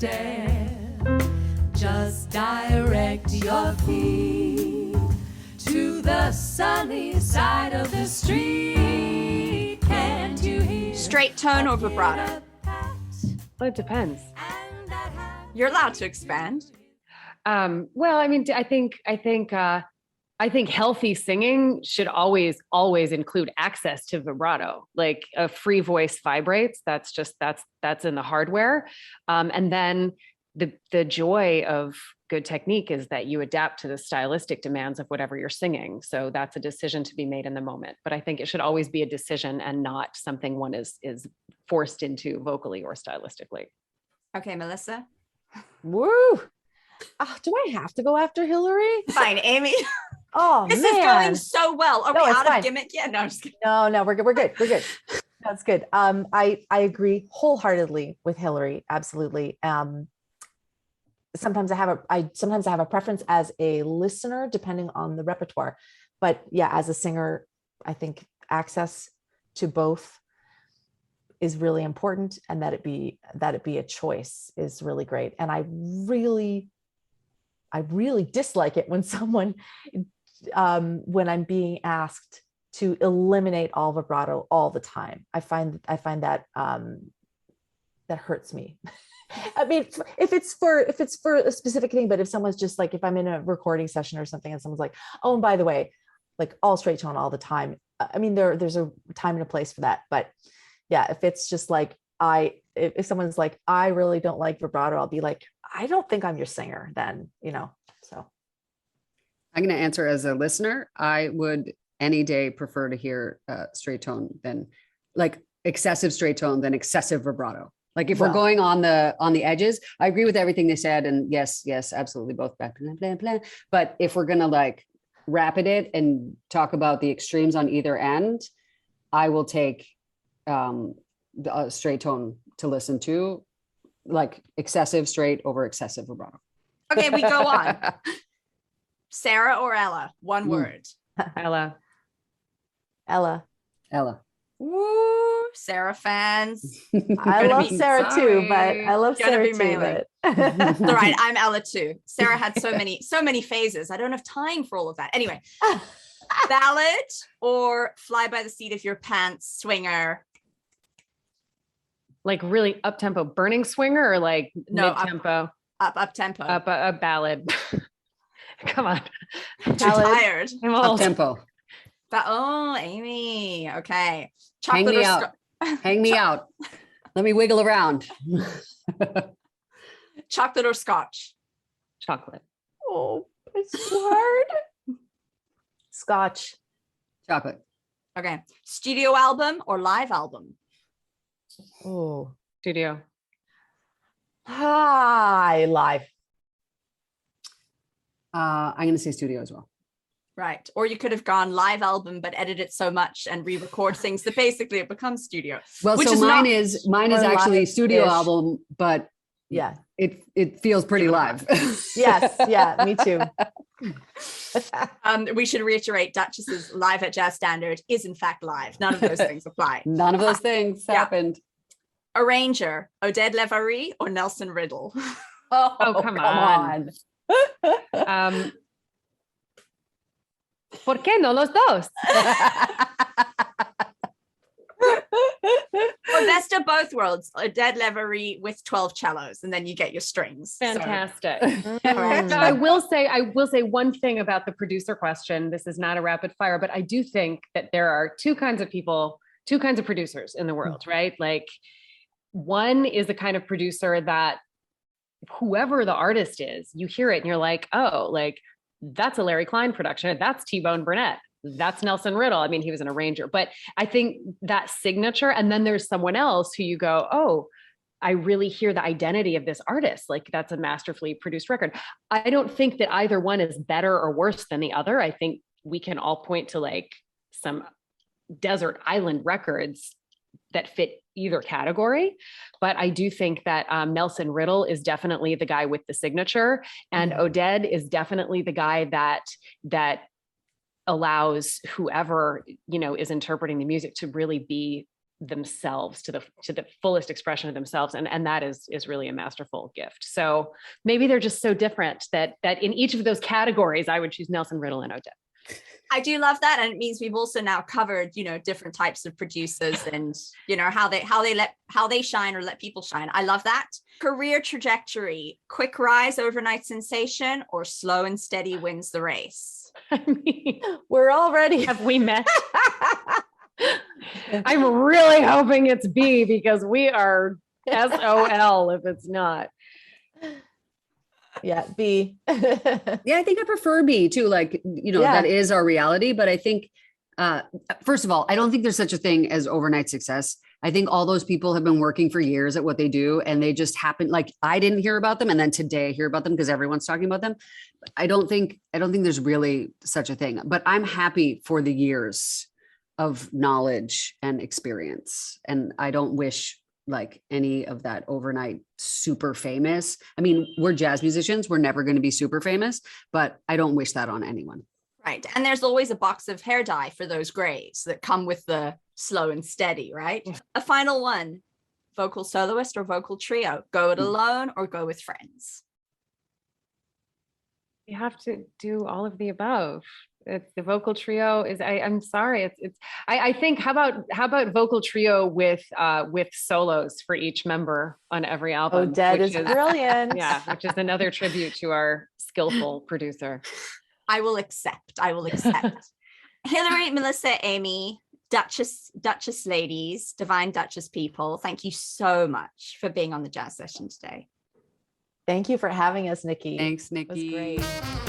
stare. Just direct your feet to the sunny side of the street. Can't you hear? Straight tone or vibrato? Well, it depends. You're allowed to expand. Well, I mean, I think healthy singing should always include access to vibrato. Like a free voice vibrates. That's in the hardware. And then the joy of good technique is that you adapt to the stylistic demands of whatever you're singing. So that's a decision to be made in the moment. But I think it should always be a decision and not something one is forced into vocally or stylistically. Okay, Melissa. Woo! Do I have to go after Hilary? Fine, Amy. Oh, this is going so well. Are we out of gimmick yet? No, I'm just kidding. No, we're good. We're good. That's good. I agree wholeheartedly with Hilary. Absolutely. Sometimes I have a preference as a listener, depending on the repertoire. But yeah, as a singer, I think access to both is really important, and that it be a choice is really great. And I really dislike it when someone, when I'm being asked to eliminate all vibrato all the time. I find that that hurts me. I mean, if it's for a specific thing, but if someone's just like, if I'm in a recording session or something and someone's like, oh, and by the way, like all straight tone all the time. I mean, there's a time and a place for that. But yeah, if it's just like, if someone's like, I really don't like vibrato, I'll be like, I don't think I'm your singer then, so. I'm going to answer as a listener. I would any day prefer to hear straight tone than like excessive straight tone than excessive vibrato. Like if we're going on the edges, I agree with everything they said. And yes, absolutely. Both back. But if we're going to like rapid it and talk about the extremes on either end, I will take the straight tone to listen to, like excessive straight over excessive vibrato. Okay, we go on. Sarah or Ella? One word. Ella. Woo, Sarah fans. I love Sarah too, but I love Sarah too. All right, I'm Ella too. Sarah had so many phases. I don't have time for all of that. Anyway, ballad or fly by the seat of your pants swinger? Like really up tempo, burning swinger, or like mid tempo? Up tempo. A ballad. Come on. Too tired. I'm old. Up tempo. Oh, Amy. Okay. Hang me out. Hang me out. Let me wiggle around. Chocolate or scotch? Chocolate. Oh, it's hard. Scotch. Chocolate. Okay. Studio album or live album? Oh, studio. Hi, live. I'm going to say studio as well. Right. Or you could have gone live album, but edit it so much and re-record things that basically it becomes studio. Well, so mine is actually studio album, but yeah, it feels pretty live. Yes. Yeah, me too. We should reiterate Duchess's Live at Jazz Standard is in fact live. None of those things apply. None of those things happened. Arranger, Oded Levary or Nelson Riddle? Oh, come on. ¿Por qué no los dos? Or best of both worlds, Oded Levary with 12 cellos, and then you get your strings. Fantastic. I will say one thing about the producer question. This is not a rapid fire, but I do think that there are two kinds of producers in the world, right? Like one is the kind of producer that whoever the artist is, you hear it and you're like, oh, like that's a Larry Klein production. That's T-Bone Burnett. That's Nelson Riddle. I mean, he was an arranger, but I think that signature, and then there's someone else who you go, oh, I really hear the identity of this artist. Like that's a masterfully produced record. I don't think that either one is better or worse than the other. I think we can all point to like some desert island records that fit either category. But I do think that Nelson Riddle is definitely the guy with the signature, and Oded is definitely the guy that allows whoever, is interpreting the music to really be themselves to the fullest expression of themselves. And that is really a masterful gift. So maybe they're just so different that in each of those categories, I would choose Nelson Riddle and Odette. I do love that. And it means we've also now covered, you know, different types of producers and, you know, how they shine or let people shine. I love that. Career trajectory, quick rise, overnight sensation, or slow and steady wins the race. I mean, We're already. have we met? I'm really hoping it's B, because we are SOL if it's not. Yeah, B. Yeah, I think I prefer B too. Like, you know, Yeah. that is our reality. But I think, first of all, I don't think there's such a thing as overnight success. I think all those people have been working for years at what they do, and they just happen. Like, I didn't hear about them, and then today I hear about them because everyone's talking about them. I don't think there's really such a thing. But I'm happy for the years of knowledge and experience, and I don't wish like any of that overnight super famous. I mean, we're jazz musicians. We're never going to be super famous, but I don't wish that on anyone. Right. And there's always a box of hair dye for those grays that come with the slow and steady, right? A final one, vocal soloist or vocal trio, go it alone or go with friends. You have to do all of the above. It's the vocal trio is, I'm sorry. I think, how about vocal trio with solos for each member on every album? Odette is brilliant. Yeah, which is another tribute to our skillful producer. I will accept. Hilary, Melissa, Amy, Duchess ladies, Divine Duchess people, thank you so much for being on the Jazz Session today. Thank you for having us, Nikki. Thanks, Nikki. It was great.